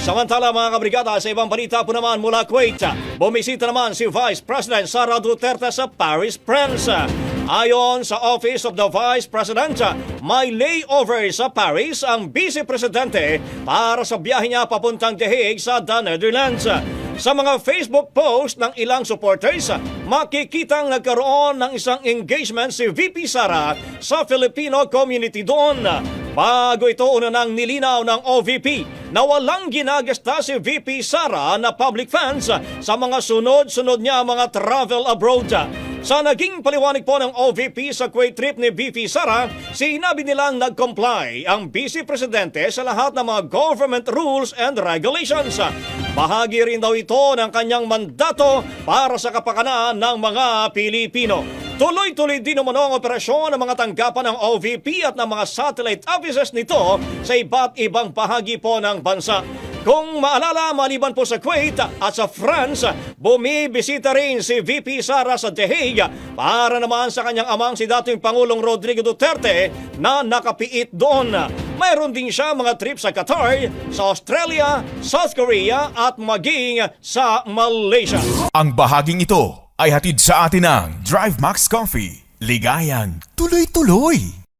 Samantala mga kabrigada, sa ibang balita po naman mula Kuwait, bumisita naman si Vice President Sara Duterte sa Paris, France. Ayon sa Office of the Vice President, may layover sa Paris ang Vice Presidente para sa biyahe niya papuntang The Hague sa The Netherlands. Sa mga Facebook post ng ilang supporters, makikitang nagkaroon ng isang engagement si VP Sara sa Filipino community doon. Bago ito, una nang nilinaw ng OVP na walang ginagasta si VP Sara na public funds sa mga sunod-sunod niya mga travel abroad. Sa naging paliwanag po ng OVP sa Kuwait trip ni VP Sara, sinabi nilang nag-comply ang Vice Presidente sa lahat ng mga government rules and regulations. Bahagi rin daw ito ng kanyang mandato para sa kapakanan ng mga Pilipino. Tuloy-tuloy din naman ang operasyon ng mga tanggapan ng OVP at ng mga satellite offices nito sa iba't ibang bahagi po ng bansa. Kung maalala, maliban po sa Kuwait at sa France, bumibisita rin si VP Sara sa The Hague para naman sa kanyang amang si dating Pangulong Rodrigo Duterte na nakapiit doon. Mayroon din siya mga trip sa Qatar, sa Australia, South Korea at maging sa Malaysia. Ang bahaging ito ay hatid sa atin ng Drive Max Coffee. Ligayang tuloy-tuloy.